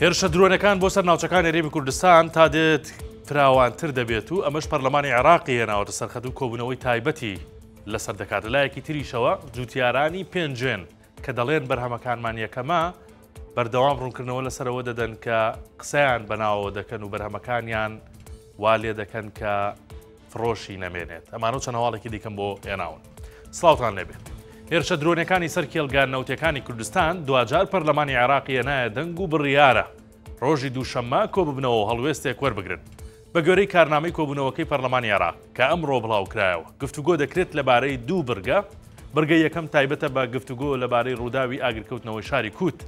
هێرشە درۆنەکان بۆ سەر ناوچەکانی هەرێمی کوردستان تا دێت فراوانتر دەبێت و ئەمەش پەرلەمانی عێراقی هێناوەتە سەرخەت و کۆبوونەوەی تایبەتی لەسەر دەکات. لایەکی تریشەوە جوتیارانی پێنجێن کە دەڵێن بەرهەمەکانمان یەکەمە بەردەوام ڕوونکردنەوە لەسەرەوە دەدەن کە قسەیان بەناوەوە دەکەن و بەرهەمەکانیان وا لێ دەکەن کە فرۆشی نەمێنێت. ئەمانە چەند هەواڵێکی دیکەم بۆ هێناون. سڵاوتان لێبێت. هێرشە درۆنەکانی سەر کێڵگان نەوتەکانی کوردستان دوجار پەرلەمانی عێراقی هێنایە دەنگ و بڕیارە ڕۆژی دووشەممە کۆببنەوە و هەڵوێستێک وەربگرن بە گوێرەی کارنامەی کۆبوونەوەکەی پەرلەمانی عێراق کە ئەمڕۆ بڵاوکرایەوە. گفتوگۆ دەکرێت لەبارەی دوو بەرگە یەکەم تایبەتە بە گفتوگۆ لەبارەی ڕووداوی ئاگرکەوتنەوەی شاری کوت،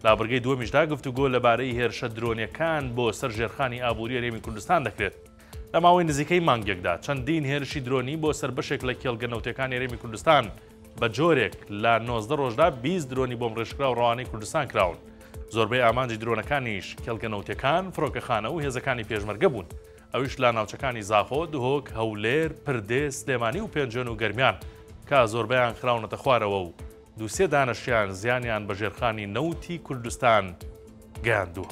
لا بەرگەی دووەمیشدا گفتوگۆ لەبارەی هێرشە درۆنیەکان بۆ سەر ژێرخانی ئابووری هەرێمی کوردستان دەکرێت. لە ماوەی نزیکەی مانگێکدا چەندین هێرشی درۆنی بۆ سەر بەشێک لە کێڵگە نەوتەکانی هەرێمی کوردستان بە جۆرێک لە 19 ڕۆژدا 20 درۆنی بۆم ڕێژکرا و ڕەوانەی کوردستان کراون. زۆربەی ئامانجی درۆنەکانیش کێڵگە نەوتەکان، فڕۆکەخانە و هێزەکانی پێشمەرگە بوون. ئەویش لە ناوچەکانی زاخۆ، دهۆک، هەولێر، پردێ، سلێمانی و پێنجێن و گەرمیان کە زۆربەیان خراونەتە خوارەوە و دووسێ دانەشیان زیانیان بە ژێرخانی نەوتی کوردستان گەیاندووە.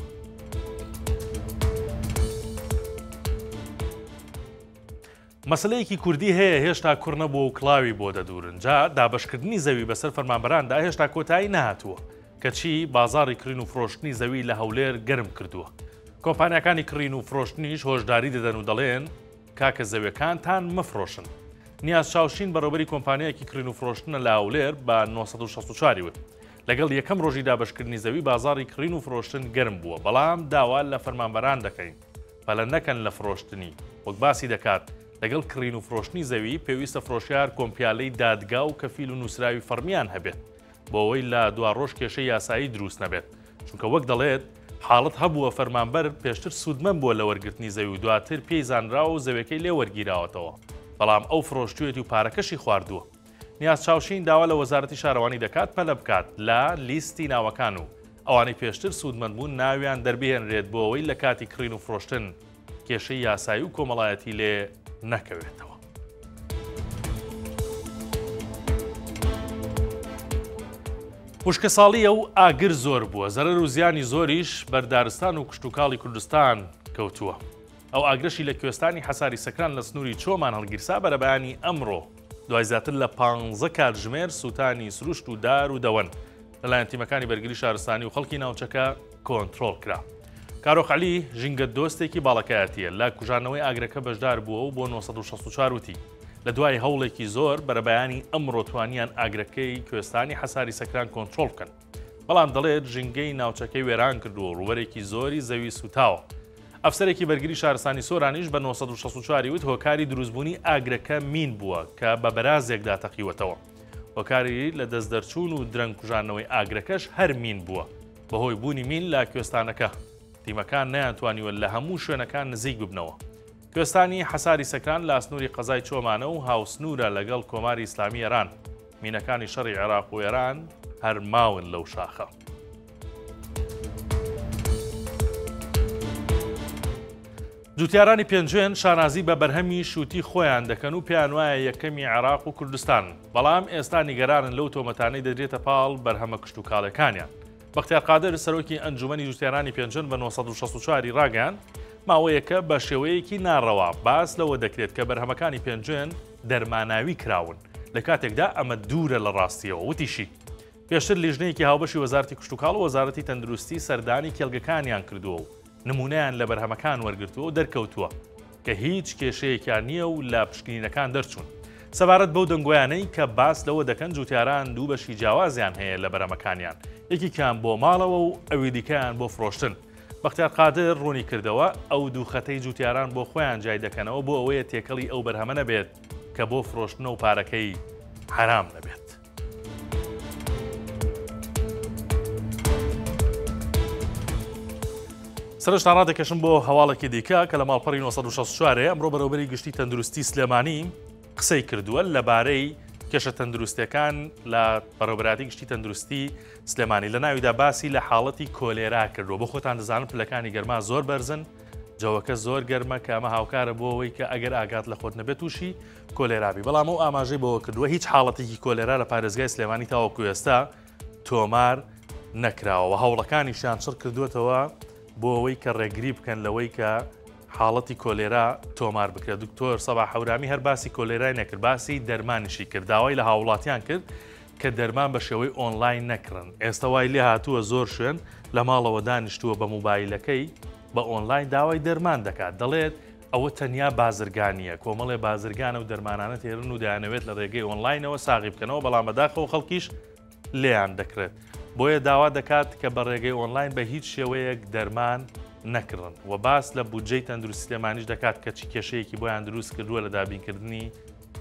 مەسلەیەکی کوردی هەیە هێشتا کوڕ نەبووە و کڵاوی بۆ دەدورن. جا دابەشکردنی زەوی بەسەر فەرمانبەراندا هێشتا کۆتایی نەهاتووە کەچی بازاڕی کڕین و فرۆشتنی زەوی لە هەولێر گەرم کردووە. کۆمپانیەکانی کڕین و فرۆشتنیش هۆشداری دەدەن و دەڵێن کاکە زەویەکانتان مەفرۆشن. نیاز چاوشین بەڕێوەبەری کۆمپانیایەکی کڕین و فرۆشتنە لە هەولێر بە 1964 وت لەگەڵ یەکەم ڕۆژی دابەشکردنی زەوی بازاڕی کڕین و فرۆشتن گەرم بووە، بەڵام داوا لە فەرمانبەران دەکەین بەلە نەکەن لە فرۆشتنی. وەک باسی دەکات لەگەڵ کڕین و فرۆشتنی زەوی پێویستە فرۆشیار کۆمپیالەی دادگا و کەفیل و نووسراوی فەرمیان هەبێت بۆ ئەوەی لە دوا ڕۆژ کێشەی یاسایی دروست نەبێت، چونکە وەک دەڵێت حاڵت هەبووە فەرمانبەر پێشتر سوودمەند بووە لە وەرگرتنی زەوی و دواتر پێی زانراوە و زەویەکەی لێ وەرگیراوەتەوە، بەڵام ئەو فرۆشتوێتی و پارەکەشی خواردووە. نیاز چاوشین داوا لە وەزارەتی شارەوانی دەکات پەلە بکات لە لیستی ناوەکان و ئەوانەی پێشتر سوودمەند بوون ناویان دەربهێنرێت بۆ ئەوەی لە کاتی کڕین و فرۆشتن کێشەی یاسایی و کۆمەڵایەتی لێ نەکەوێتەوە. وشکە ساڵیە و ئاگر زۆر بووە، زەرەر و زیانی زۆریش بەردارستان و کشتتوکاڵی کوردستان کەوتووە. ئەو ئاگرەشی لە کوێستانی حەساری سەکران لە سنووری چۆمان هەڵگیرسا بەرە بەیانی ئەمڕۆ دوای زیاتر لە 15 کاتژمێر سووتانی سروشت و دار و دەوەن لەلایەن تیمەکانی بەرگری شارستانی و خەڵکی ناوچەکە کۆنتڕۆڵ کرا. کارۆخ عەلی ژینگە دۆستێکی باڵەکایەتیە لە کوژانەوەی ئاگرەکە بەشدار بووە و بۆ 1964 وتی لە دوای هەوڵێکی زۆر بەرەبەیانی ئەمڕۆ توانیان ئاگرەکەی کوێستانی حەساری سەکران کۆنتڕۆڵ بکەن، بەڵام دەڵێت ژینگەی ناوچەکەی وێران کردووە و ڕوبەرێکی زۆری زەوی سوتاوە. ئەفسەرێکی بەرگری شارستانی سۆرانیش بە 1964 وت هۆکاری دروستبوونی ئاگرەکە مین بووە کە بە بەرازێکدا تەقیوەتەوە. هۆکاری لە دەست دەرچوون و درەنگ کوژانەوەی ئاگرەکەش هەر مین بووە بەهۆی بوونی مین لە کوێستانەکە. تیمەکان نەیانتوانیوە لە هەموو شوێنەکان نزیک ببنەوە. کوێستانی حەساری سەکران لە ئەسنووری قەزای چۆمانە و هاوسنوورە لەگەڵ کۆماری ئیسلامی ئێران. مینەکانی شەڕی عێراق و ئێران هەر ماون لەو شاخە. جوتیارانی پێنجێن شانازی بە بەرهەمی شووتی خۆیان دەکەن و پێیان وایە یەکەمی عێراق و کوردستان، بەڵام ئێستا نیگەرانن لەو تۆمەتانەی دەدرێتە پاڵ بەرهەمە کشتتوکاڵەکانیان. بەختیار قادر سەرۆکی ئەنجومەنی جوتیارانی پێنجێن بە 1964 ڕاگەیاند ماوەیەکە بە شێوەیەکی ناڕەوا باس لەوە دەکرێت کە بەرهەمەکانی پێنجێن دەرماناوی کراون، لە کاتێکدا ئەمە دوورە لە ڕاستیەوە. وتیشی پێشتر لیژنەیەکی هاوبەشی وەزارەتی کشتتوکاڵ و وەزارەتی تەندروستی سەردانی کێڵگەکانیان کردووە و نمونەیان لە بەرهەمەکان وەرگرتووە و دەرکەوتووە کە هیچ کێشەیەکیان نییە و لە پشکنینەکان دەرچوون. سەبارەت بەو دەنگۆیانەی کە باس لەوە دەکەن جوتیاران دوو بەشی جیاوازیان هەیە لە بەرهەمەکانیان، یەکێکیان بۆ ماڵەوە و ئەوی دیکەیان بۆ فرۆشتن. بەختیار قادر ڕوونی کردەوە ئەو دوو خەتەی جوتیاران بۆ خۆیان جای دەکەنەوە بۆ ئەوەیە تێکەڵی ئەو بەرهەمە نەبێت کە بۆ فرۆشتن و پارەکەی حرام نەبێت. سەرنجتان ڕادەکەشم بۆ هەواڵێکی دیکە کە لە ماڵپەڕی 1964 ئەمڕۆ بەڕێوەبەری گشتی تەندروستی سلێمانی قسەی کردووە لەبارەی کێشە تەندروستیەکان لە بەڕێوەبەراتی گشتی تەندروستی سلێمانی. لە ناویدا باسی لە حاڵەتی کۆلێرا کردووە. بۆ خۆتان دەزانن پلەکانی گەرما زۆر بەرزن، جەوەکە زۆر گەرمە کە ئەمە هاوکارە بۆ ئەوەی کە ئەگەر ئاگات لە خۆت نەبێت تووشی کۆلێرابی. بەڵام ئەو ئاماژەی بەوە کردووە هیچ حاڵەتێکی کۆلێرا لە پارێزگای سلێمانی تاوەکو ئێستا تۆمار نەکراوە. هەوڵەکانیشیان چڕ کردوێتەوە بۆ ئەوەی کە ڕێگری بکەن لەوەی کە حاڵەتی کۆلێرا تۆمار بکرێت. دکتۆر سەباح حەورامی هەر باسی کۆلێرای نەکرد، باسی دەرمانیشی کرد، داوای لە هاوڵاتیان کرد کە دەرمان بە شێوەی ئۆنلاین نەکڕن. ئێستا وای لێ هاتووە زۆر شوێن لە ماڵەوە دانیشتووە بە موبایلەکەی بە ئۆنلاین داوای دەرمان دەکات، دەڵێت ئەوە تەنیا بازرگانیە، کۆمەڵێ بازرگانە و دەرمانانە تێرن و دەیانەوێت لە ڕێگەی ئۆنلاینەوە ساغی بکەنەوە، بەڵام بەداخەوە خەڵکیش لێیان دەکرێت. بۆیە داوا دەکات کە بە ڕێگەی ئۆنلاین بە هیچ شێوەیەک دەرمان نەکڕن و باس لە بودجەی تەندروستی لێمانیش دەکات کە چی کێشەیەکی بۆیان دروست کردووە لە دابینکردنی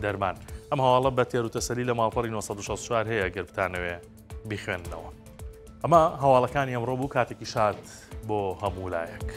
دەرمان. ئەم هەواڵە بە تێر و تەسەلی لە ماڵپەڕی 1964 هەیە گەر بتانەوێ بیخوێننەوە. ئەمە هەواڵەکانی ئەمڕۆ بوو، کاتێکی شاد بۆ هەموو لایەک.